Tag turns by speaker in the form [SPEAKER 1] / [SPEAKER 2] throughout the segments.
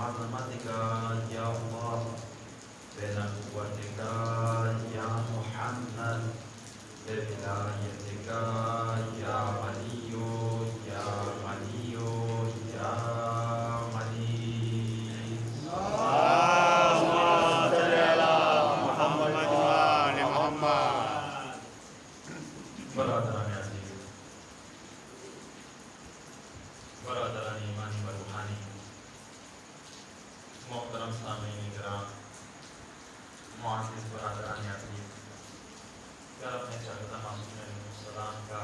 [SPEAKER 1] بعظمتك يا الله بنبوتك يا محمد بولايتك يا ولي يا ولي يا ولي برادران عزیز، برادران ایمانی و روحانی، محترم سامعین کرام، معزز برادران عزیز، کیا اپنے چاہتا معصوم علیہ السلام کا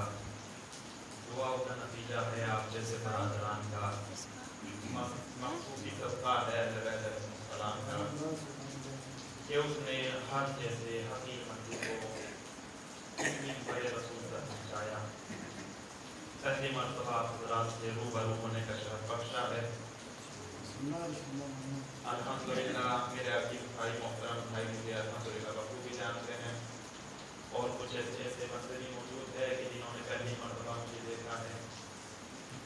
[SPEAKER 1] دعاؤں کا نتیجہ ہے آپ جیسے برادران کا مخصوصی صدقہ ہے علیہ السلام کا کہ اس نے ہر جیسے حقیر مندی کو بڑے رسول تک پہنچایا، پہلی مرتبہ حضرات سے روبرو ہونے کا شرف بخشا ہے۔ الحمدللہ میرے عزیز بھائی، محترم بھائی مجھے الحمدللہ بخوبی جانتے ہیں، اور کچھ ایسے مسئلے موجود ہے کہ جنہوں نے پہلی مرتبہ مجھے دیکھا ہے،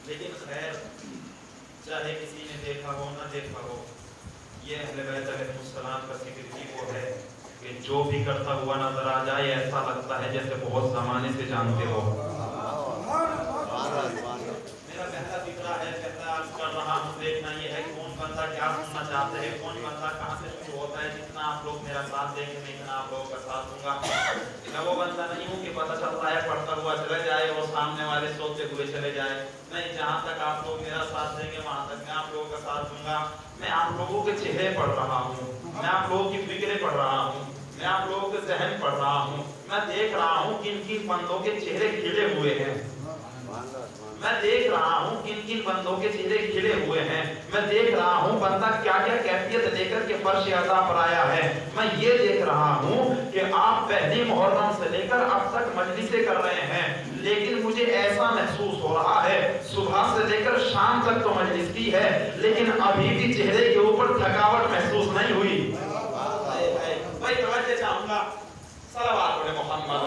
[SPEAKER 1] لیکن خیر چاہے کسی نے دیکھا ہو نہ دیکھا ہو، یہ اہل بیت علیہ السلام کا ذکر ہی وہ ہے کہ جو بھی کرتا ہوا نظر آ جائے ایسا لگتا ہے جیسے بہت زمانے سے جانتے ہو۔ میرا پہلا فکرہ ہے، پہلا عرض کر رہا ہوں، دیکھنا یہ ہے کہ کون بندہ کیا سننا چاہتے ہیں، کون بندہ کہاں سے شروع ہوتا ہے۔ جتنا آپ لوگ میرا ساتھ دیں گے میں اتنا آپ لوگوں کا ساتھ دوں گا۔ میں وہ بندہ نہیں ہوں کہ پتہ چلتا ہے پڑھتا ہوا چلے جائے اور سامنے والے سوچتے ہوئے چلے جائے، نہیں، جہاں تک آپ لوگ میرا ساتھ دیں گے وہاں تک میں آپ لوگوں کا ساتھ دوں گا۔ میں آپ لوگوں کے چہرے پڑھ رہا ہوں، میں آپ لوگوں کی فکریں پڑھ رہا ہوں، میں آپ لوگوں کے ذہن پڑھ رہا ہوں، میں دیکھ رہا ہوں کن کن بندوں کے چہرے کھلے ہوئے ہیں، میں دیکھ رہا ہوں کن کن بندوں کے چہرے کھلے ہوئے ہیں، میں دیکھ رہا ہوں بندہ کیا کیا کیفیت لے کر کے فرش عطا پر آیا ہے۔ میں یہ دیکھ رہا ہوں کہ آپ پہلی محرم سے لے کر اب تک مجلسیں کر رہے ہیں، لیکن مجھے ایسا محسوس ہو رہا ہے صبح سے لے کر شام تک تو مجلس کی ہے لیکن ابھی بھی چہرے کے اوپر تھکاوٹ محسوس نہیں ہوئی۔ بھائی توجہ چاہوں گا، صلوات پڑھیں محمد۔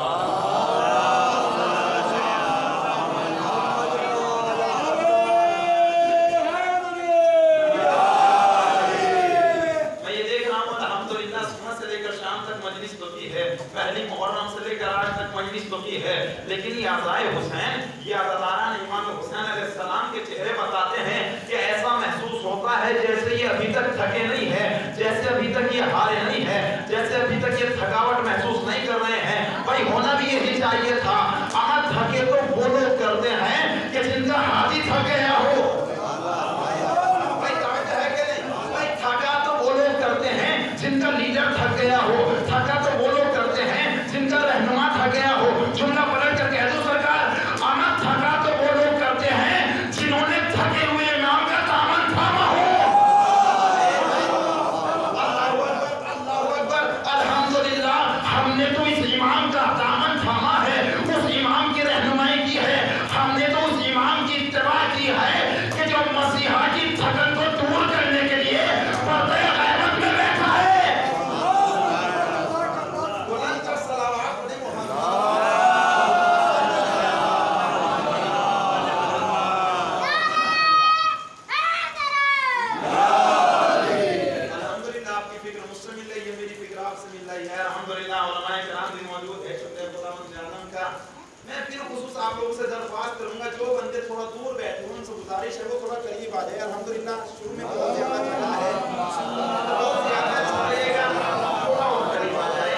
[SPEAKER 1] پہلی محرم سے لے کر آج تک مجلس تو کی ہے، لیکن یہ عزائے حسین، یہ عزاداران امام حسین علیہ السلام کے چہرے بتاتے ہیں کہ ایسا محسوس ہوتا ہے جیسے یہ ابھی تک تھکے نہیں ہے، جیسے ابھی تک یہ ہارے نہیں ہے، جیسے ابھی تک یہ تھکاوٹ محسوس نہیں کر رہے ہیں۔ بھائی ہونا بھی یہی چاہیے تھا، اگر تھکے تو وہ لوگ کرتے ہیں کہ جن کا حاجی تھک گیا ہو۔ بھائی توجہ ہے کہ نہیں؟ بھائی تھکا تو وہ لوگ کرتے ہیں جن کا لیڈر تھک گیا ہو، تھکا تو وہ لوگ کرتے ہیں جن کا رہنما تھک گیا ہو۔ جملہ پلٹ کر کہہ دو سرکار، آمد تھکا تو وہ لوگ کرتے ہیں جنہوں نے تھکے ہوئے امام کا دامن تھاما ہو۔ اللہ اکبر، الحمدللہ ہم نے تو اس امام کا دامن تھاما ہے، اس امام کی رہنمائی کی ہے، ہم نے تو اس امام کی اتباع کی ہے کہ جو مسیحا کی تھکن کو دور کرنے کے لیے پردہ غیبت میں بیٹھا ہے۔ آپ لوگوں سے درخواست کروں گا جو بندے تھوڑا دور بیٹھے ہیں ان سے گزارش ہے وہ تھوڑا قریب آ جائے۔ الحمدللہ شروع میں بہت زیادہ چلا ہے، بہت زیادہ چلے گا، تھوڑا اور قریب آ جائے۔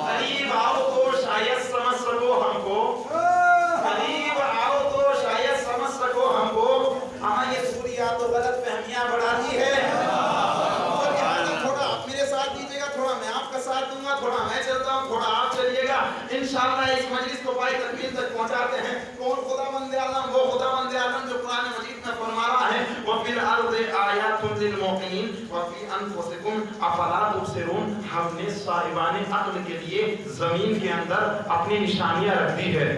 [SPEAKER 1] قریب آؤ تو شاید سمجھ سکو ہم کو، قریب آؤ تو شاید سمجھ سکو ہم کو، ہاں یہ دوریاں تو غلط فہمیاں بڑھاتی ہے۔ تھوڑا آپ میرے ساتھ دیجیے گا، تھوڑا میں آپ کا ساتھ دوں گا، تھوڑا میں چلتا ہوں، تھوڑا آپ چلیے گا، انشاءاللہ اس مجلس کو پائے تکمیل تک پہنچاتے ہیں۔ کون خداوند عالم؟ وہ خداوند عالم جو قرآن مجید میں فرما رہا ہے وَفِي الْأَرْضِ آيَاتٌ لِلْمُوقِنِينَ وَفِي أَنفُسِكُمْ أَفَلَا تُبْصِرُونَ۔ ہم نے صاحبان عقل کے لیے زمین کے اندر اپنی نشانیاں رکھ دی ہے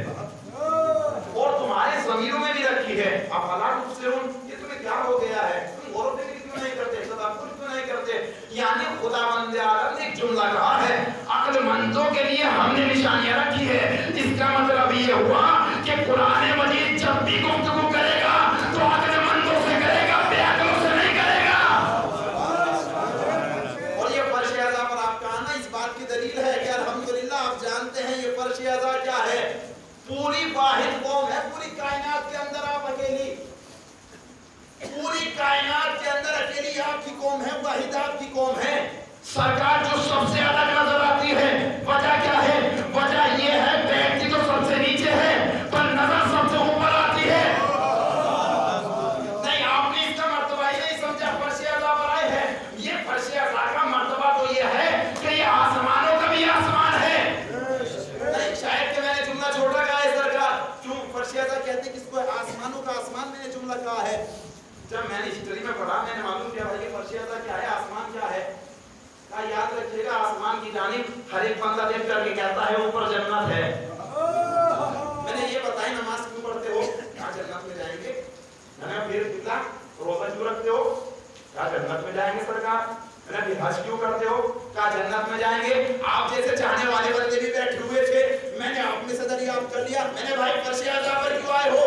[SPEAKER 1] اور تمہارے ضمیروں میں بھی رکھی ہے۔ أَفَلَا تُبْصِرُونَ، یہ تمہیں کیا ہو گیا ہے؟ تم غور و فکر کیوں نہیں کرتے، تدبر کیوں نہیں کرتے؟ یعنی خداوند عالم نے ایک جملہ کہا ہے عقل مندوں کے لیے ہم نے نشانیاں رکھی ہے۔ اس کا مطلب یہ ہوا کہ قرآن مجید جب بھی گفتگو کرے گا تو عقل مندوں سے کرے گا، بے عقلوں سے نہیں کرے گا۔
[SPEAKER 2] वाहिद आपकी कौम है।
[SPEAKER 3] सरकार जो सबसे ज्यादा नजर आती है, वजह क्या है? वजह ये है व्यक्ति तो सबसे नीचे है पर नजर सबसे ऊपर आती है।
[SPEAKER 2] नहीं, आपने इसका मर्तबा ही नहीं समझा। फर्श अज़ा पर आए हैं, ये फर्श अज़ा का मर्तबा तो ये है कि ये आसमानों का भी आसमान है। नहीं, शायद कि मैंने जुमला छोड़ रखा है सरकार। क्यों फर्श अज़ा कहते हैं किसको? आसमानों का आसमान मैंने जुमला कहा है। जब मैंने हिस्ट्री में पढ़ा, मैंने मालूम किया भाई ये फर्श अज़ा क्या है, आसमान क्या है। का याद रखिएगा, आसमान की जानिब हर एक बंदा देख करके कहता है ऊपर जन्नत है। मैंने ये बताया नमाज क्यों पढ़ते हो? क्या जन्नत में जाएंगे। मैंने फिर कितना रोजा क्यों रखते हो? क्या जन्नत में जाएंगे सरकार। मैंने फिर हज क्यों करते हो? क्या जन्नत में जाएंगे। आप जैसे चाहने वाले बंदे भी बैठे हुए थे, मैंने अपने से दरियाफ्त कर लिया। मैंने भाई फर्श अज़ा पर क्यों आए हो?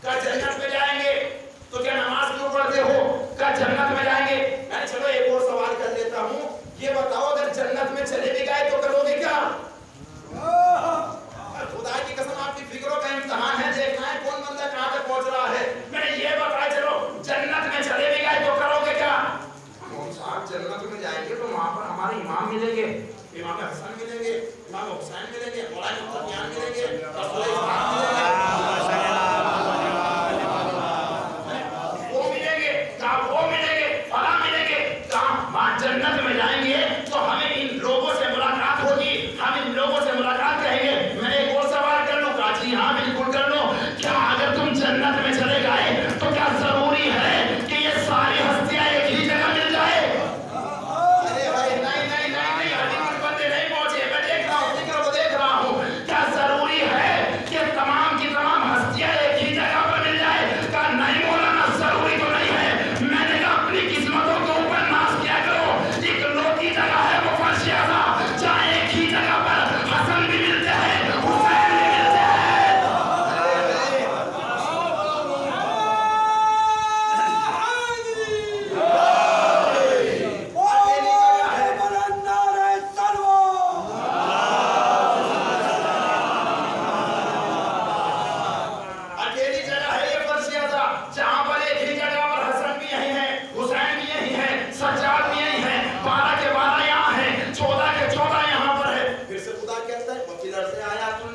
[SPEAKER 2] क्या जन्नत में जाएंगे। तो क्या नमाज क्यों पढ़ते हो? क्या जन्नत में जाएंगे। मैं चलो एक और सवाल कर लेता हूँ, ये बताओ अगर जन्नत में चले भी गए तो करोगे क्या? खुदा की कसम आपकी फिक्रों का इम्तिहान है, देखना है कौन बंदा कहाँ तक पहुंच रहा है। मैंने ये बताया चलो जन्नत में चले भी गए तो करोगे क्या? साहब जन्नत में जाएंगे तो वहाँ पर हमारे इमाम मिलेंगे, इमाम हसन मिलेंगे, इमाम हुसैन मिलेंगे, मौलाना मुफ्ती मिलेंगे, रसूल इस्लाम
[SPEAKER 3] जन्नत में जाएंगे तो हमें इन लोगों से मुलाकात होगी, हम इन लोगों से मुलाकात करेंगे। मैं एक और सवाल कर लूं? काजी हाँ बिल्कुल कर लो। क्या अगर तुम जन्नत में चले गए तो क्या जरूरी है कि ये सारी हस्तियां एक ही जगह मिल जाए?
[SPEAKER 2] अरे भाई नहीं नहीं नहीं नहीं, अभी कुछ बंदे नहीं पहुंचे, मैं देख रहा हूँ, फिक्र को देख रहा हूँ।
[SPEAKER 3] क्या जरूरी है कि तमाम की तमाम हस्तियां एक ही जगह पर मिल जाए? क्या नहीं मौलाना जरूरी तो नहीं है। मैंने कहा अपनी किस्मतों के ऊपर नाश किया करो। एक लोकी जगह है वो फर्श अज़ा, जहाँ एक ही जगह पर हसन भी मिलते हैं, हुसैन भी मिलते हैं।
[SPEAKER 2] अकेली जगह है ये फर्श अज़ा, जहाँ पर एक ही जगह पर हसन भी यही है, हुसैन भी यही है, सज्जाद भी यही है, 12 के 12 यहाँ है, 14 के 14 यहाँ पर है। फिर से खुदा कहता है वकील से आया तुम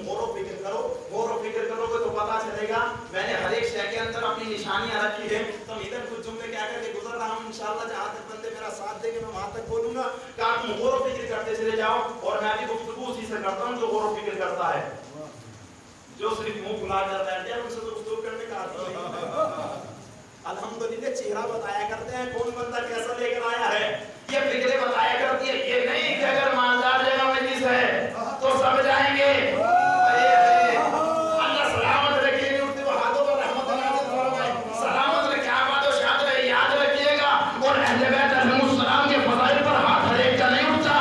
[SPEAKER 2] गौर व फिक्र करो, गौर व फिक्र करोगे तो पता चलेगा। मैंने हर एक शय के अंदर अपनी निशानियां रखी है। तुम इधर कुछ जुमले क्या करके गुजर रहा हूँ, इंशाअल्लाह जहाँ तक बंदे मेरा साथ देंगे मैं वहां तक बोलूंगा। कहा तुम गौर व फिक्र करते चले जाओ और मैं भी गुफ्तगू उसी से करता हूँ जो गौर व फिक्र करता है। जो सिर्फ मुंह फुला कर बैठे हैं उनसे तो गुफ्तगू करने का आदत नहीं। अल्हम्दुलिल्लाह चेहरा बताया करते हैं कौन बंदा कैसा लेकर आया है, ये फिक्रे बताया करती है। ये नहीं कि अगर मालदार जगह में जिस है तो सब जाएंगे। अल्लाह सलामत रखे, उठते वो हाथों पर रहमत नाज़िल फरमाए। सलामत रखे, आबाद और शाद रहे, याद रखिएगा। और अहले बैत अलैहिमुस्सलाम के फज़ाइल पर हाथ हर एक का नहीं उठता।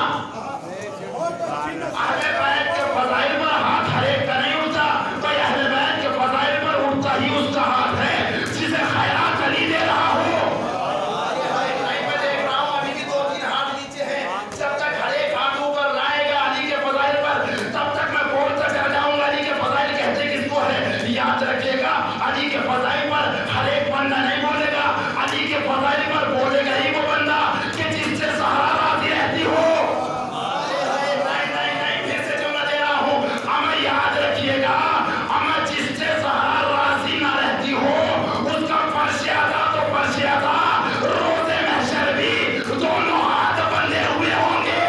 [SPEAKER 2] अहले बैत के फज़ाइल पर हाथ हर एक का नहीं उठता, भाई अहले बैत के फज़ाइल पर उठता ही उसका हाथ है जिसे खैरात अली दे रहा हो। मैं देख रहा हूँ अभी भी 2-3 हाथ नीचे हैं। जब तक हर एक हाथ ऊपर लाएगा अली के फज़ाइल पर, तब तक मैं बोलता चला जाऊंगा अली के फज़ाइल कहते किसको है। याद रखिएगा अली के फज़ाइल पर हर एक बंदा नहीं बोलेगा, अली के फज़ाइल पर बोलेगा ही वो बंदा कि जिससे सहारा राजी रहती हो। याद रखिएगा अमर जिससे सहारा राजी ना रहती हो उसका फर्श अज़ा तो फर्श अज़ा, रोज़े महशर भी दोनों हाथ बंधे हुए होंगे।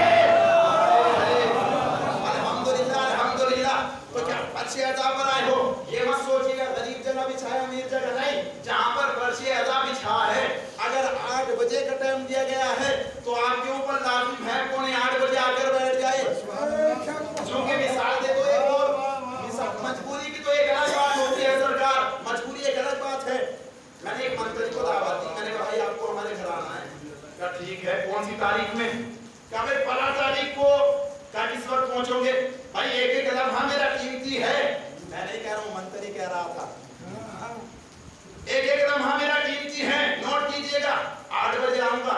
[SPEAKER 2] अल्हम्दुलिल्लाह अल्हम्दुलिल्लाह। तो क्या फर्श अज़ा पर आए हो, ये मत सोचिएगा गरीब जगह बिछाया अमीर जगह नहीं। जहाँ पर फर्श अज़ा बिछा है, अगर 8 बजे का टाइम दिया गया है तो आपके ऊपर लाजिम है 8:45 बजे आकर बैठ जाए। क्योंकि मिसाल दे दो एक और, मजबूरी की तो एक अलग बात होती है सरकार, मजबूरी एक अलग बात है। मैंने एक मंत्री को दावत दी, मैंने कहा भाई आपको हमारे घर आना है। क्या ठीक है, कौन सी तारीख में? क्या भाई 15 तारीख को। क्या किस वक्त पहुंचोगे? भाई एक लम्हा मेरा कीमती है। मैं नहीं कह रहा हूँ, मंत्री कह रहा था। एक लम्हा मेरा कीमती है, नोट कीजिएगा। 8 बजे आऊंगा,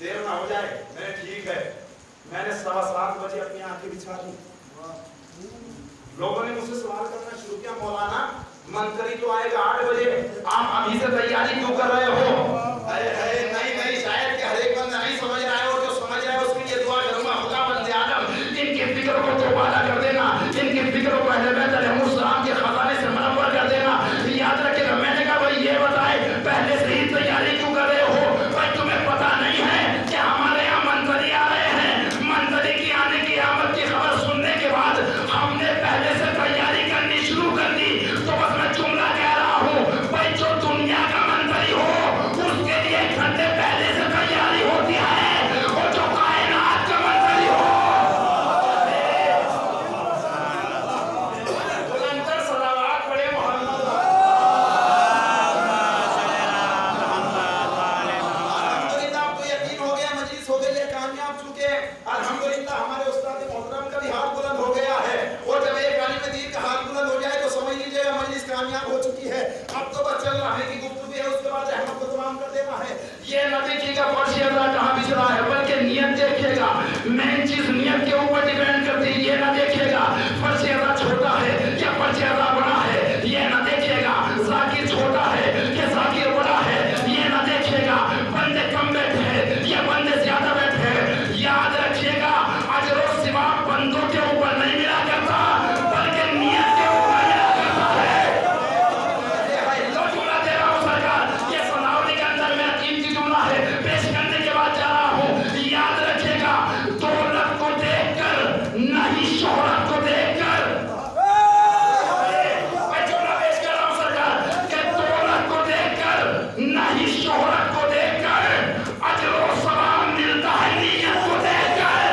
[SPEAKER 2] देर ना हो जाए। मैंने ठीक है। मैंने 7:15 बजे अपनी आंखें बिछा दी। लोगों ने मुझसे सवाल करना शुरू किया, मौलाना मंत्री तो आएगा 8 बजे, आप अभी से तैयारी क्यों कर रहे हो?
[SPEAKER 3] ये न देखिएगा फर्श अज़ा कहाँ बिछ रहा है, बल्कि नियत देखिएगा। मेन चीज नियत के ऊपर डिपेंड करती है। ये न देखिएगा फर्श अज़ा छोटा है या फर्श अज़ा बड़ा है, ये न देखिएगा ज़ाकिर छोटा है कि ज़ाकिर बड़ा है, ये न देखिएगा बंदे कम बैठे हैं या बंदे ज्यादा बैठे हैं। याद रखिएगा अजर और सिवाब बंदों के ऊपर नहीं मिला करता, बल्कि नियत के ऊपर मिला करता है। लो जुमला दे रहा हूँ सरकार, ये सुनावली के अंदर मेरा कीमती जुमला है, पेश करने के बाद जा रहा हूँ। याद रखिएगा दौलत को देखकर नहीं शोहरत को देखकर, मैं जुमला पेश कर रहा हूँ सरकार कि दौलत को देखकर नहीं शोहरत को देखकर अजर और सवाब मिलता है नियत को देखकर।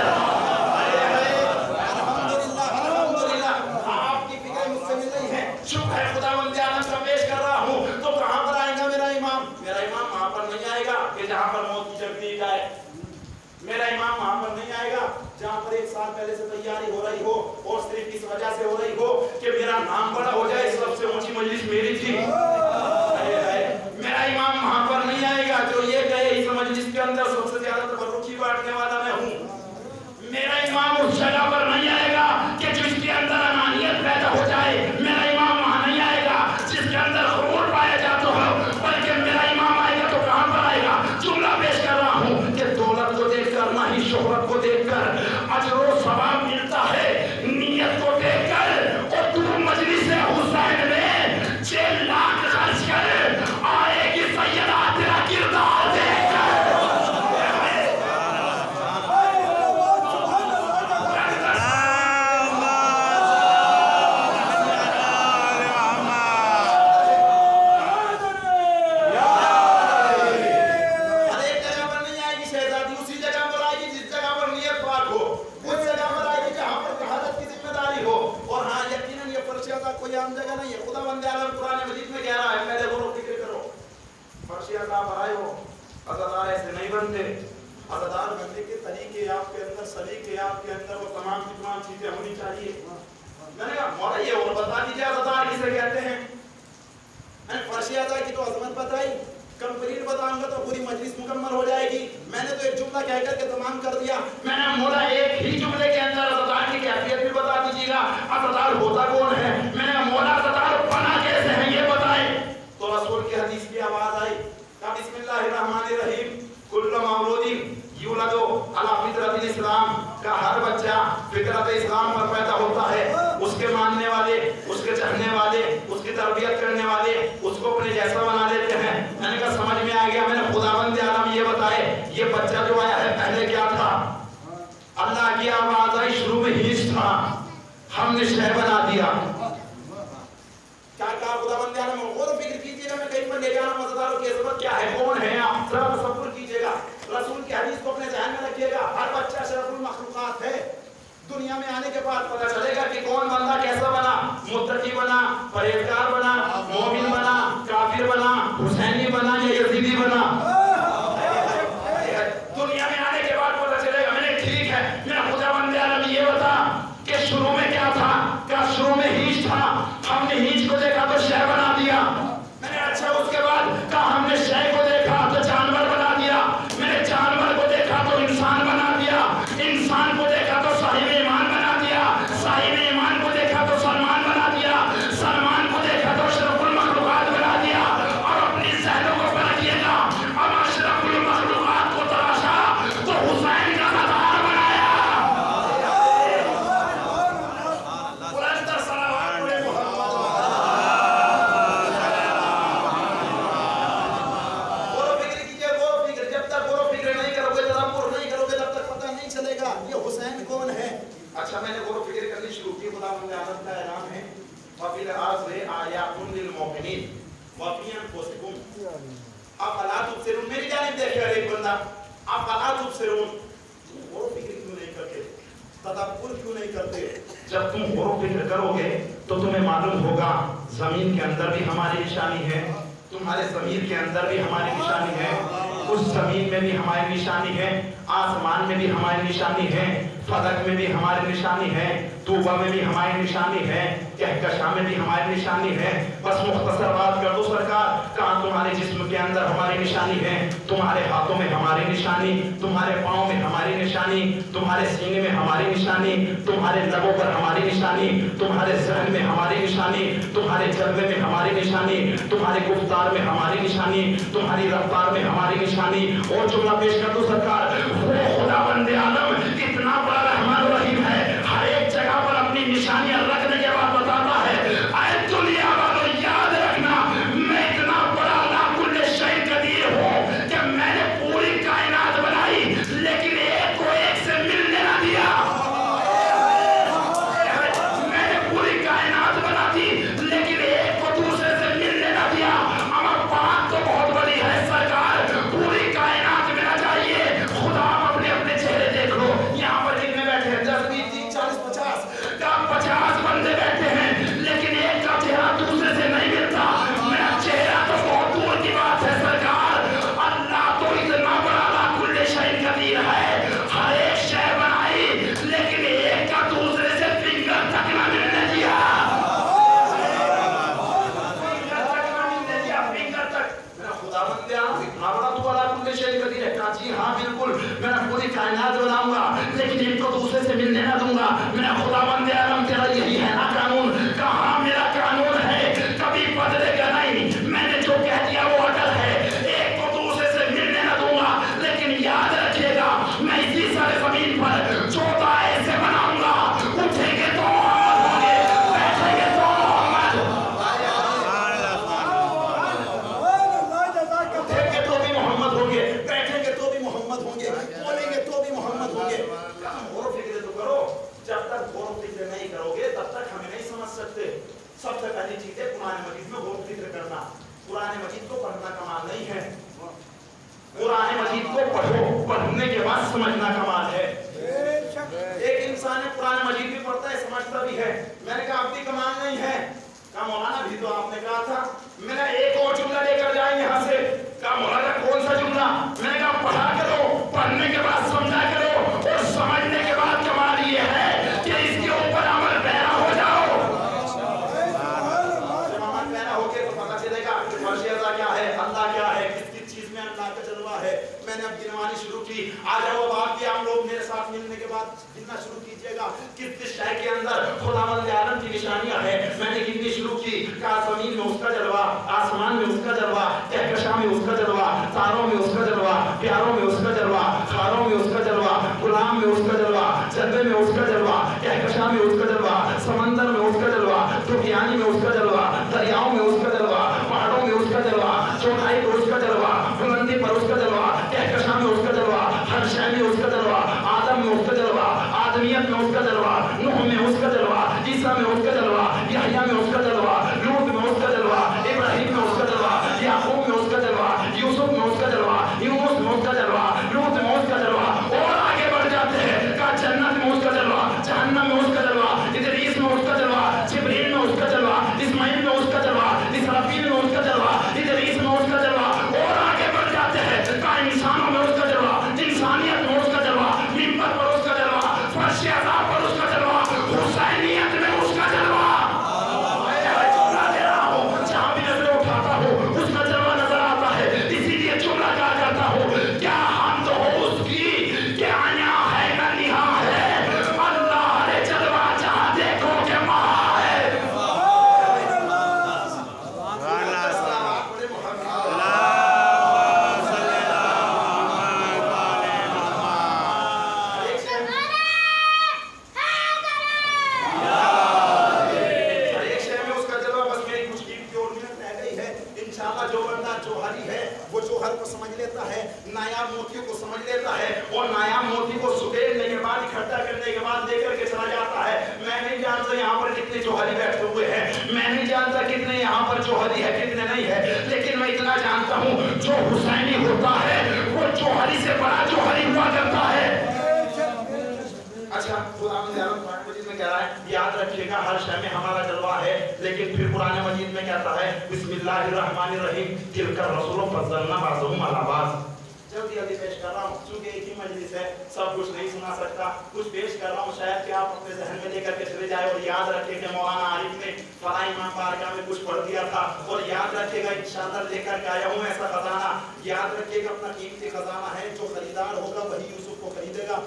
[SPEAKER 2] अल्हम्दुलिल्लाह, आपकी फिक्र मुझसे मिल रही है। शुक्र है खुदावंद आलम का पेश कर रहा हूँ। तो कहाँ पर आएगा मेरा इमाम? मेरा इमाम वहाँ पर नहीं आएगा कि जहाँ पर मौत की जब दी जाए। मेरा इमाम वहाँ पर नहीं आएगा जहाँ पर 1 साल पहले से तैयारी हो रही हो और सिर्फ इस वजह से हो रही हो कि मेरा नाम बड़ा हो जाए, सबसे ऊंची मजलिस मेरी थी। मेरा इमाम वहाँ पर नहीं आएगा जो ये कहे इस मजलिस के अंदर सबसे ज्यादा तबर्रुकी बांटने वाला मैं हूँ।
[SPEAKER 3] मेरा इमाम उस जगह पर नहीं आएगा कि जिसके अंदर अनानियत पैदा हो जाए। मेरा इमाम वहाँ नहीं आएगा जिसके अंदर खुरूज पाया जाता हो, बल्कि मेरा इमाम आएगा तो कहाँ पर आएगा? जुमला पेश कर रहा हूँ कि दौलत को देखकर ना ही शोहरत को देखकर अजर और सवाब मिलता है नियत को देखकर। और तू मजलिस हुसैन में 6 लाख खर्च कर आएगी सैयदा तेरा किरदार देखकर।
[SPEAKER 2] हर एक जगह पर नहीं आएगी शहजादी, उसी जगह पर आएगी जिस जगह पर नियत पाक हो, उस जगह पर आएगी जहाँ पर शहादत की जिम्मेदारी हो। और हाँ, यकीनन ये फर्श अज़ा कोई आम जगह नहीं है। खुदावंद आलम कुरान मजीद में कह रहा है, पहले गौर फिक्र करो। फर्श अज़ा पर आए हो, अज़ादार ऐसे नहीं बनते। अज़ादार बनने के तरीके आपके अंदर, सलीके आपके अंदर, वो तमाम की तमाम चीजें होनी चाहिए। मैंने कहा मौला ये और बता दीजिए अज़ादार किसे कहते हैं? फर्श अज़ा की तो अजमत बताई, कंप्लीट बताऊंगा तो पूरी मजलिस मुकम्मल हो जाएगी। मैंने तो एक जुमला कह करके तमाम कर दिया।
[SPEAKER 3] मैंने मोड़ा एक ही जुमले के अंदर अज़ादार की कैफियत भी बता दीजिएगा। अज़ादार होता कौन है? मैंने मोड़ा अज़ादार बना कैसे है ये बताए।
[SPEAKER 2] तो रसूल की हदीस की आवाज आई, का बिस्मिल्लाहिर्रहमानिर्रहीम, कुल्लु मौलूदिन यूलदु अला फितरतिल इस्लाम, का हर बच्चा फितरत इस्लाम पर पैदा होता है। उसके मानने वाले, उसके चाहने वाले, उसकी तरबियत करने वाले उसको अपने जैसा बना देते हैं। मैंने कहा समझ में आ गया। मैंने खुदावंद आलम ये बताए, ये बच्चा जो आया है पहले क्या था? अल्लाह की आवाज आई, शुरू में हिस्स था, हमने शह बना दिया। क्या कहा खुदावंद आलम? और फिक्र कीजिएगा, मैं कहीं पर ले जा रहा हूं। मज़ेदार की अज़मत क्या है, कौन है आप, जरा तसव्वुर कीजिएगा। रसूल की हदीस को अपने ज़हन में रखिएगा। हर बच्चा शरफुल मखलूक़ात है। दुनिया में आने के बाद पता चलेगा कि कौन बंदा कैसा बना, मुत्तकी बना, परहेज़गार बना, मोमिन बना, काफिर बना, हुसैनी बना या यजीदी बना। दुनिया में आने के बाद पता चलेगा। मैंने ठीक है, मेरा खुदावंद आलम ये बता कि शुरू में क्या था? क्या शुरू में हीच था, हमने हीच को देखा तो शह बना दिया। मैंने अच्छा उसके बाद कहा हमने शह को देखा तो जानवर बना दिया। मैंने जानवर को देखा तो इंसान बना दिया। इंसान को देखा तो साहिब ईमान बना दिया। साहिब ईमान को देखा तो सलमान बना दिया। सलमान को देखा तो अशरफुल मखलूक़ात बना दिया। और अपनी ज़हनों को परखिएगा, अब अशरफुल मखलूक़ात को तराशा तो हुसैन का मज़ार बनाया। अच्छा मैंने गौर फिक्र करनी शुरू की। खुदावंद आलम का ऐलान है, वफ़िल आज़िर आयातुन लिल मुमिनीन वफ़ी अनफुसिकुम अफ़ला तुबसिरून। मेरी जानिब देखिए एक बंदा, अफ़ला तुबसिरून, तुम गौर फिक्र क्यों नहीं करते, तदब्बुर क्यों नहीं करते?
[SPEAKER 3] जब तुम गौर फिक्र करोगे तो तुम्हें मालूम होगा जमीन के अंदर भी हमारी निशानी है, तुम्हारे ज़मीर के अंदर भी हमारी निशानी है, उस जमीन में भी हमारी निशानी है, आसमान में भी हमारी निशानी है, फलक में भी हमारी निशानी है, तूबा में भी हमारी निशानी है, कहकशां में भी हमारी निशानी है। बस मुख्तसर बात कर दो सरकार, कहाँ तुम्हारे जिस्म के अंदर हमारी निशानी है? तुम्हारे हाथों में हमारी निशानी, तुम्हारे पाँव में हमारी निशानी, तुम्हारे सीने में हमारी निशानी, तुम्हारे लबों पर हमारी निशानी, तुम्हारे ज़हन में हमारी निशानी, तुम्हारे जलवे में हमारी निशानी, तुम्हारे गुफ्तार में हमारी निशानी, तुम्हारी रफ्तार में हमारी निशानी। और जुमला पेश कर दो सरकार, वो खुदावंद आलम इतना बड़ा रहमान रहीम है, हर एक जगह पर अपनी निशानियां रखने के बाद बताता है, ऐ दुनिया वालों याद रखना, मैं इतना बड़ा लाकुल शै कदीर हूं कि मैंने पूरी कायनात बनाई लेकिन एक को एक से मिलने ना दिया। मैंने पूरी कायनात बना दी लेकिन एक को दूसरे से मिलने ना दिया। अमर बात तो बहुत बड़ी है सरकार, पूरी कायनात में ना चाहिए। खुदा अपने अपने चेहरे देख लो, यहाँ पर कितने बैठे हैं? 10, 20, 30, 40, 50 का 50 बंदे बैठे हैं लेकिन एक का चेहरा दूसरे से नहीं मिलता। मेरा चेहरा तो बहुत दूर की बात है सरकार। अल्लाह तो इतना बड़ा लाकुल शै कदीर है, हर एक शय बनाई लेकिन एक का दूसरे से फिंगर तक ना मिलने दिया। फिंगर तक मेरा खुदावंद आलम इतना बड़ा तो लाकुल शै कदीर है। कहा जी हाँ बिल्कुल, मैं पूरी कायनात बनाऊंगा लेकिन एक को दूसरे से मिलने ना दूंगा। मेरा खुदावंद आलम तेरा यही है ना कानून? कहाँ मेरा कानून है, कभी बदलेगा नहीं। मैंने जो कह दिया वो अटल है, एक को दूसरे से मिलने ना दूंगा। लेकिन याद रखिएगा, मैं इसी सारे जमीन पर चौथा ऐसे बनाऊंगा, उठेंगे तो मोहम्मद होंगे, बैठेंगे तो मोहम्मद, उठेंगे तो भी मोहम्मद होंगे, बैठेंगे तो भी मोहम्मद होंगे, बोलेंगे तो भी मोहम्मद होंगे। गौर फिक्र तो करो, जब तक गौर फिक्र नहीं करोगे तब तक हमें नहीं समझ सकते। सबसे पहली चीज है कुरान मजीद में गौर फिक्र करना। कुरान मजीद को पढ़ना कमाल नहीं है, कुरान मजीद को पढ़ो, पढ़ने के बाद समझना कमाल है। एक इंसान है कुरान मजीद भी पढ़ता है, समझता भी है। मैंने कहा आपकी कमाल नहीं है। कहा मौलाना भी तो आपने कहा था। मैंने एक और जुमला लेकर जाए यहाँ से। कहा मौलाना कौन सा जुमला? मैंने कहा पढ़ा करो, पढ़ने के बाद समझा करो, और समझने के बाद कमाल ये है कि इसके ऊपर अमल पैरा हो जाओ। जब अमल पैरा होके तो पता चलेगा कि मर्ज़िया क्या है, अल्लाह क्या है, किस चीज में अल्लाह का जलवा है। मैंने अब गिनवानी शुरू की। आ जाओ अब आप भी, आप लोग मेरे साथ मिलने के बाद गिनना शुरू कीजिएगा किस शय के अंदर खुदावंद आलम की निशानियां हैं। मैंने गिननी शुरू की। कहा जमीन में उसका जलवा, आसमान में उसका जलवा, कहकशां में उसका जलवा, तारों में उसका जलवा, प्यारों में उसका जलवा, खारों में उसका जलवा, गुलाम में उसका जलवा, जलवे में उसका जलवा, कहकशां में उसका जलवा, समंदर में उसका जलवा, दुनियानी में उसका जलवा, दरियाओं में उसका जलवा, पहाड़ों में उसका जलवा, चौड़ाई पर उसका जलवा, बुलंदी पर उसका जलवा, कहकशां में उसका जलवा, हर शय में उसका जलवा, आदम में उसका जलवा, आदमियत में उसका जलवा, नूह में उसका जलवा, ईसा में उसका जलवा, यहया में उसका जलवा, लूत में उसका जलवा, इब्राहिम में उसका जलवा, याकूब में उसका जलवा, यूसुफ में उसका जलवा, यूनुस में उसका जलवा, लूत में उसका जलवा। और आगे बढ़ जाते हैं। कहा जन्नत में उसका जलवा, जहन्नम में उसका जलवा, इदरीस में उसका जलवा, जिब्रील में उसका जलवा, इस्माइल में उसका जलवा, इसराफील में उसका जलवा, इदरीस में उसका जलवा। और आगे बढ़ जाते हैं। कहा इंसानों में उसका जलवा, इंसानियत में उसका जलवा, मिंबर पर उसका जलवा, फर्श अज़ा पर उसका जलवा, हुसैनियत में उसका जलवा। जहां भी नजर उठाता हूं उसका जलवा नजर आता है। इसीलिए जुमला क्या करता हूं, क्या हम तो हो उसकी, क्या आया है ना निहा है, अल्लाह रे जलवा जहां देखो के महा है। जो बंदा जोहरी है वो जोहर को समझ लेता है, नायाब मोतियों को समझ लेता है, और नायाब मोती को सुखेरने के बाद, इकट्ठा करने के बाद लेकर के चला जाता है। मैं नहीं जानता यहाँ पर कितने जोहरी बैठे हुए हैं, मैं नहीं जानता कितने यहाँ पर जोहरी है कितने नहीं है, लेकिन मैं इतना जानता हूँ जो हुसैनी होता है वो जोहरी से बड़ा जोहरी हुआ करता है। अच्छा, खुदावंद आलम कुरान मजीद में कह रहा है, याद रखिएगा हर शय में हमारा जलवा है। लेकिन फिर कुरान मजीद में कहता है बिस्मिल्लाहिर्रहमानिर्रहीम, तिलका रसूलुन फज़्ज़लना बाज़हुम अला बाज़। जल्दी जल्दी पेश कर रहा हूँ।
[SPEAKER 1] अब चूंकि एक ही मजलिस है, सब कुछ नहीं सुना सकता, कुछ पेश कर रहा हूँ, शायद कि आप अपने जहन में लेकर के चले जाए और याद रखें कि मौलाना आरिफ ने फला इमाम बारगाह में कुछ पढ़ दिया था, और याद रखेगा इंशाअल्लाह लेकर के आया हूँ ऐसा खजाना। याद रखिएगा अपना कीमती खजाना है, जो खरीदार होगा वही यूसुफ को खरीदेगा,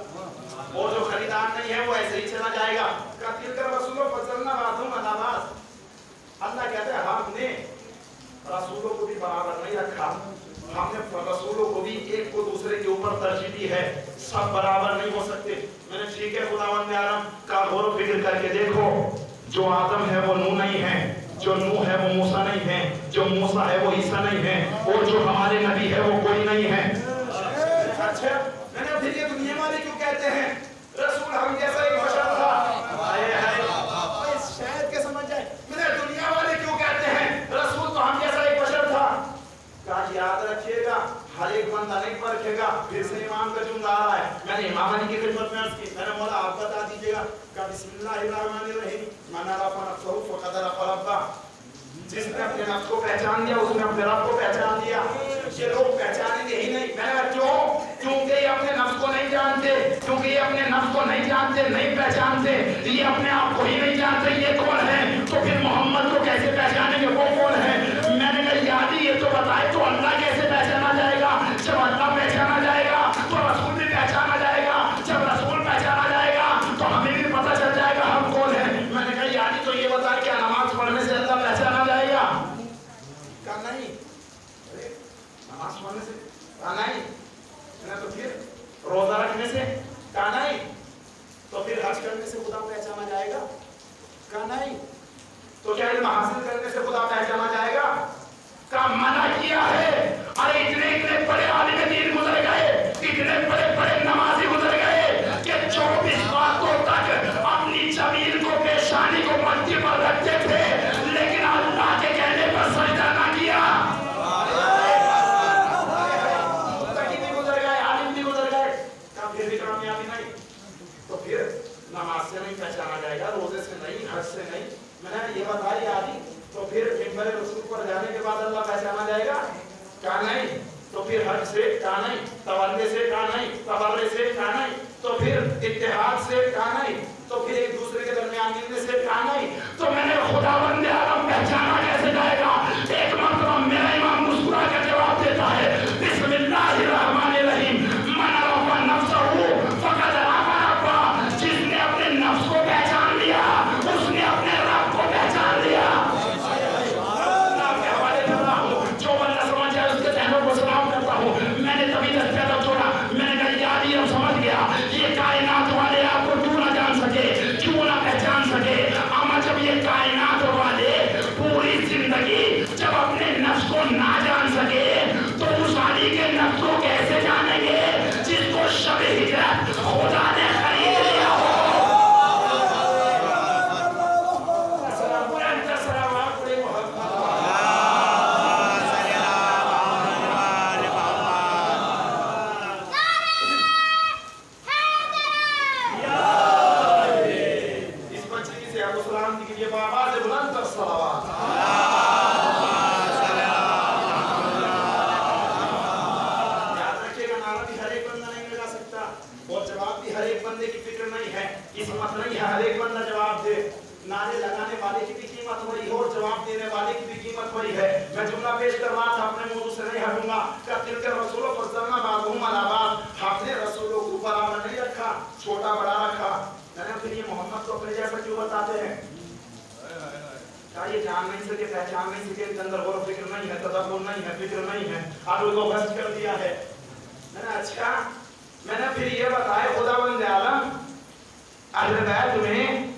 [SPEAKER 1] और जो खरीदार नहीं है वो ऐसे ही चला जाएगा। कतिल कर रसूलों फजलना बातों अदाबास, अल्लाह कहते हैं हमने रसूलों को भी बराबर नहीं रखा, हमने रसूलों को भी एक को दूसरे के ऊपर तरजीह दी है, सब बराबर नहीं हो सकते। मैंने ठीक है खुदावंद आलम का गौर फिक्र करके देखो, जो आदम है वो नूह नहीं है, जो नूह है वो मूसा नहीं है, जो मूसा है वो ईसा नहीं है, और जो हमारे नबी है वो कोई नहीं है। अच्छा मैंने फिर ये दुनिया वाले क्यों कहते हैं रसूल हम जैसा एक बशर था, शायद के समझ जाए, मैंने दुनिया वाले क्यों कहते हैं रसूल तो हम जैसा एक बशर था। का याद रखिएगा हर एक बंदा नहीं परखेगा। फिर से इमाम का जुमला आ रहा है, मैंने इमाम अली की खिदमत में अर्ज की, मैंने बोला आप बता दीजिएगा का बिस्मिल्लाहिर्रहमानिर्रहीम मन अरफ़ा नफ़्सहु फ़क़द अरफ़ा रब्बह, जिसने अपने नफ्स को पहचान लिया उसने अपने रब को पहचान लिया। ये लोग पहचानेंगे ही नहीं। मैंने क्यों? क्योंकि ये अपने नफ्स को नहीं जानते, क्योंकि ये अपने नफ्स को नहीं जानते, नहीं पहचानते, ये अपने आप को ही नहीं जानते ये कौन है, तो फिर मोहम्मद को कैसे पहचानेंगे वो कौन है। मैंने कहा याद ही ये तो बताए तो अल्लाह कैसे पहचाना जाएगा, जब अल्लाह पहचाना जाएगा तो रसूल भी पहचाना जाएगा, जब रसूल पहचाना जाएगा तो हमें भी पता चल जाएगा हम कौन है। मैंने कहा याद ही तो ये बताए क्या नमाज पढ़ने से अल्लाह पहचाना जाएगा? कहा नहीं, नमाज पढ़ने से कहा नहीं, तो फिर रोजा रखने से कहा नहीं, तो फिर हज करने से खुदा पहचाना जाएगा? कहा नहीं, तो क्या इल्म हासिल करने से खुदा पहचाना जाएगा? का मना किया है। अरे इतने इतने बड़े आलिम दीन गुजर गए, इतने बड़े बड़े नमाजी गुजर गए कि 24 बातों तक अपनी जमीन को पेशानी को मट्टी पर रखते थे, लेकिन अल्लाह के कहने पर सजदा ना किया। फिर भी कामयाबी नहीं, तो फिर नमाज से नहीं पहचाना जाएगा, रोजे से नहीं, हज से नहीं। मैंने ये बताई आदि, तो फिर मिंबर रसूल पर जाने के बाद अल्लाह पहचाना जाएगा? कहा नहीं, तो फिर हज से कहा नहीं, तवल्ले से कहा नहीं, तबर्रे से कहा नहीं, तो फिर इत्तेहाद से कहा नहीं, तो फिर एक दूसरे के दरमियान मिलने से कहा नहीं। तो मैंने खुदावंद आलम पहचाना कैसे जाएगा? एक मरतबा मेरा इमाम मुस्कुरा कर जवाब देता है, बिस्मिल्लाहिर्रहमानिर्रहीम मन अरफ़ा नफ़्सहु फ़क़द अरफ़ा रब्बह, जिसने अपने नफ्स को पहचान लिया उसने अपने रब को पहचान लिया। जो बंदा समझ जाए उसके जहनों को सलाम करता हूँ। मैंने तभी दस्तक छोड़ा, मैंने कहा याद ही अब समझ गया, ये कायनात वाले आपको क्यों ना जान सके, क्यों ना पहचान सके। अमा जब ये कायनात वाले पूरी जिंदगी जब अपने नफ्स को ना जान सके तो उस आली के नफ्स को कैसे जानेंगे जिसको शब हिजरत खुदा ने खरीद लिया हो। छोटा बड़ा रखा। फिर ये मोहम्मद को अपने जैसा क्यों बताते हैं? क्या ये जान नहीं सके, पहचान नहीं सके, इनके अंदर गौर फिक्र नहीं है, तदब्बुर नहीं है, फिक्र नहीं है, आलू को भ्रष्ट कर दिया है। मैंने अच्छा, मैंने फिर ये बताया खुदावंद आलम अहले बैत में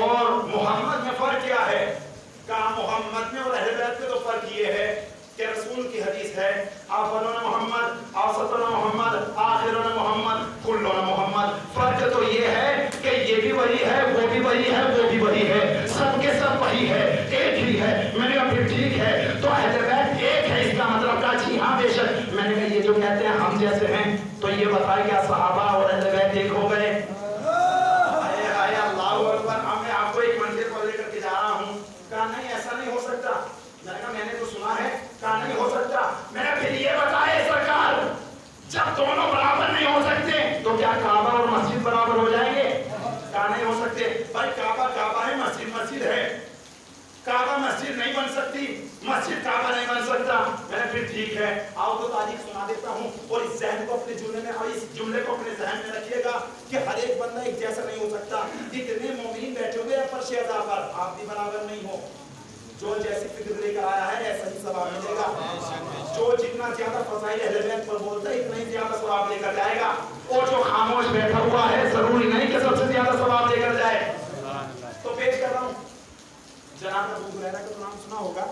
[SPEAKER 1] और मोहम्मद में फर्क क्या है? कहा मोहम्मद में और अहले बैत में तो फर्क ये है कि रसूल की हदीस है, आफरुन मोहम्मद, औसतुन मोहम्मद, आखिरुन मोहम्मद, कुल्लुन मोहम्मद। फर्क तो ये है कि ये भी वही है, वो भी वही है, वो भी वही है, सबके सब वही है, एक ही है। मैंने कहा फिर ठीक है, तो अहले बैत एक है, इसका मतलब का जी हाँ बेशक। मैंने कहा ये जो कहते हैं हम जैसे हैं, तो ये बताए क्या सहाबा और अहले बैत एक हो गए? अल्लाहु अकबर। अब मैं आपको एक मंदिर पर लेकर के जा रहा हूँ। कहा नहीं ऐसा नहीं हो सकता। मैंने कहा मैंने तो सुना है। कहा नहीं हो सकता। मैंने फिर ये बताया सरकार, जब दोनों बराबर नहीं
[SPEAKER 3] مسجد کعبہ نہیں بن سکتا. میں نے پھر ٹھیک ہے آؤ تو تاریخ سنا دیتا ہوں اور اس ذہن کو اپنے جملے میں اور اس جملے کو اپنے ذہن میں رکھیے گا کہ ہر ایک بندہ ایک جیسا نہیں ہو سکتا. اتنے مومنین بیٹھے ہوئے فرش اعضاء پر, آپ بھی برابر نہیں ہو. جو جیسی فکر لے کر آیا ہے ایسا ہی ثواب ملے گا. جو جتنا زیادہ فضائل اہل بیت پر بولتا ہے اتنا ہی زیادہ ثواب لے کر جائے گا. اور جو خاموش بیٹھا ہوا ہے ضروری نہیں کہ سب سے زیادہ ثواب لے کر جائے. تو پیش کر رہا ہوں جناب ابو ہریرہ کا تو نام سنا ہوگا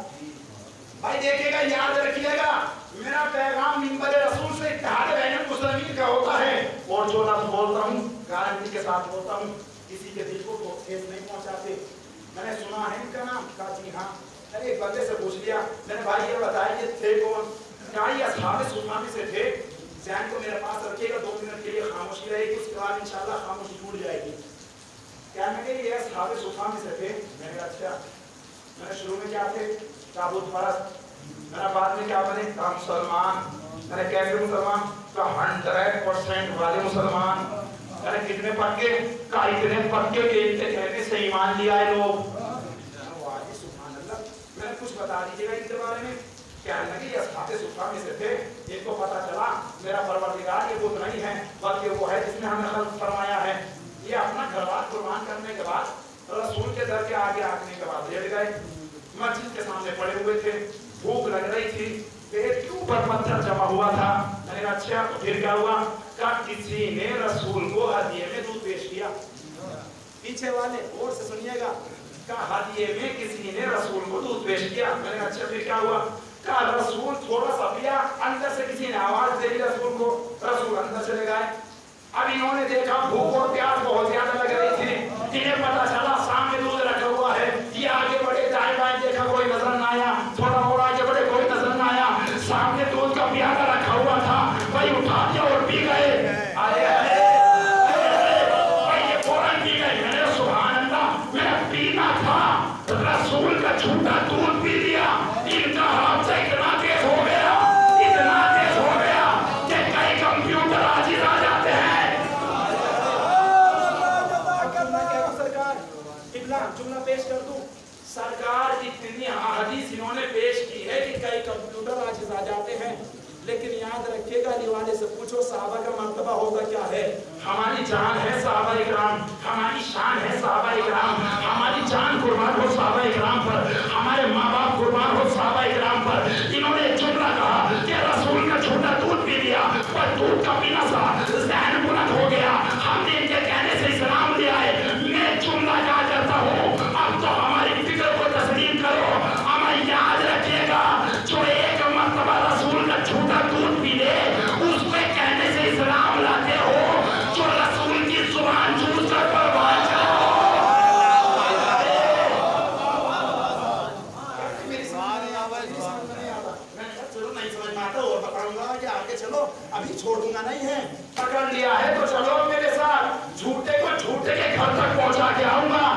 [SPEAKER 3] بھائی. دیکھیے گا, یاد رکھیے گا, میرا پیغام منبر رسول سے اتحاد بین المسلمین کا ہوتا ہے. اور جو لفظ بولتا ہوں گارنٹی کے ساتھ بولتا ہوں, کسی کے دل کو ٹھیس نہیں پہنچاتے. میں نے سنا ہے ان کا نام, کہا جی ہاں. میں نے ایک بندے سے پوچھ لیا, میں نے بھائی یہ بتایا یہ تھے کون؟ کہا یہ اصحاب صفہ میں سے تھے. ذہن کو میرے پاس رکھیے گا, 2 منٹ کے لیے خاموشی رہے گی, اس کے بعد انشاءاللہ خاموشی ٹوٹ جائے گی. کیا میں کہ یہ اصحاب صفہ میں سے تھے؟ میں نے اچھا. میں نے شروع میں کیا تھے؟ تابوت پرست. میں نے بعد میں کیا بنے؟ کہا مسلمان. میں نے کیسے مسلمان؟ کہا 100% والے مسلمان. میں نے کتنے پکے؟ کہا اتنے پکے کہ ان کے کہنے سے ایمان لیا ہے لوگ. سبحان اللہ. میں نے کچھ بتا دیجیے گا ان کے بارے میں. کہنے لگے یہ اصحاب صفہ میں سے تھے. ان کو پتا چلا میرا پروردگار یہ بت نہیں ہے بلکہ وہ ہے جس نے ہمیں خلق فرمایا ہے. یہ اپنا گھر بار قربان کرنے کے بعد رسول کے در کے آگے آنے کے بعد لیٹ گئے. مسجد کے سامنے پڑے ہوئے تھے, بھوک لگ رہی تھی, پیٹ کے اوپر پتھر جمع ہوا تھا. میں نے کہا اچھا تو پھر کیا ہوا؟ کہا کسی نے رسول کو ہدیے میں دودھ پیش کیا. پیچھے والے اور سے سنیے گا. کہا ہدیے میں کسی نے رسول کو دودھ پیش کیا. میں نے کہا اچھا پھر کیا ہوا؟ کہا رسول تھوڑا سا پیا, اندر سے کسی نے آواز دے دی رسول کو, رسول اندر چلے گئے. اب انہوں نے دیکھا بھوک اور پیاس بہت زیادہ لگ رہی تھی. انہیں پتا چلا سامنے دودھ رکھا ہوا ہے. یہ آگے بڑھے, دائیں بائیں دیکھا کوئی نظر نہ آیا, تھوڑا اور آگے بڑھے کوئی نظر نہ آیا. سامنے دودھ کا پیالہ رکھا ہوا تھا, بھائی اٹھا دیا اور پی گئے. بھائی یہ فوراً پی گئے. میں نے سبحان اللہ, میں پینا تھا, رسول کا جھوٹا دودھ پی لیا. ان کا ہاتھ سے اتنا تیز ہو گیا, اتنا تیز ہو گیا کہ کئی کمپیوٹر عاجز آ جاتے ہیں.
[SPEAKER 2] جملہ پیش کر دوں.
[SPEAKER 3] سرکار اتنی حدیث انہوں نے پیش کی ہے کہ کئی
[SPEAKER 2] کمپیوٹر عاجز آ جاتے ہیں. لیکن یاد رکھیے گا, علی والے سے پوچھو صحابہ کا مرتبہ ہوگا کیا ہے.
[SPEAKER 3] ہماری جان ہے صحابہ اکرام, ہماری شان ہے صحابہ اکرام, ہماری جان قربان ہو صحابہ اکرام پر, ہمارے ماں باپ قربان ہو صحابہ اکرام پر. انہوں نے ایک جملہ کہا کہ رسول کا چھوٹا دودھ پی لیا, پر دودھ کا پینا سا ذہن بلند ہو گیا, ہم نے ان کے کہنے سے اسلام لیا ہے. میں جملہ کیا کرتا ہوں, اب تو ہماری فکر کو تسلیم کرو. ہمیں یاد رکھیے گا, جو ایک مرتبہ رسول کا چھوٹا دودھ پی لے اس پہ کہنے سے اسلام لاتے ہو. جو رسول کی زبان چوس کر پروان چاہو.
[SPEAKER 2] چلو نہیں سمجھ میں آتا اور بتاؤں گا کہ آگے چلو, ابھی چھوڑوں گا نہیں ہے.
[SPEAKER 3] پکڑ لیا ہے تو چلو میرے ساتھ, جھوٹے کو جھوٹے کے گھر تک پہنچا کے آؤں گا.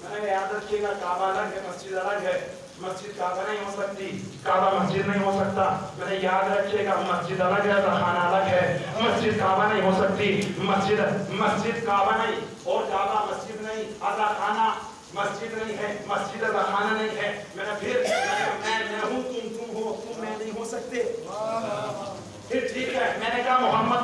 [SPEAKER 3] میں نے یاد رکھیے گا, کعبہ الگ ہے, مسجد الگ ہے. مسجد کعبہ نہیں ہو سکتی, کعبہ مسجد نہیں ہو سکتا. میں نے یاد رکھیے گا, مسجد الگ ہے, خانہ الگ ہے. مسجد کعبہ نہیں ہو سکتی, مسجد کعبہ نہیں, اور کعبہ مسجد نہیں, اذا خانہ مسجد نہیں ہے, مسجد اذا خانہ نہیں ہے. میں نے پھر
[SPEAKER 2] میں ہوں, تم ہو, تم میں نہیں ہو سکتے.
[SPEAKER 3] پھر ٹھیک ہے, میں نے کہا محمد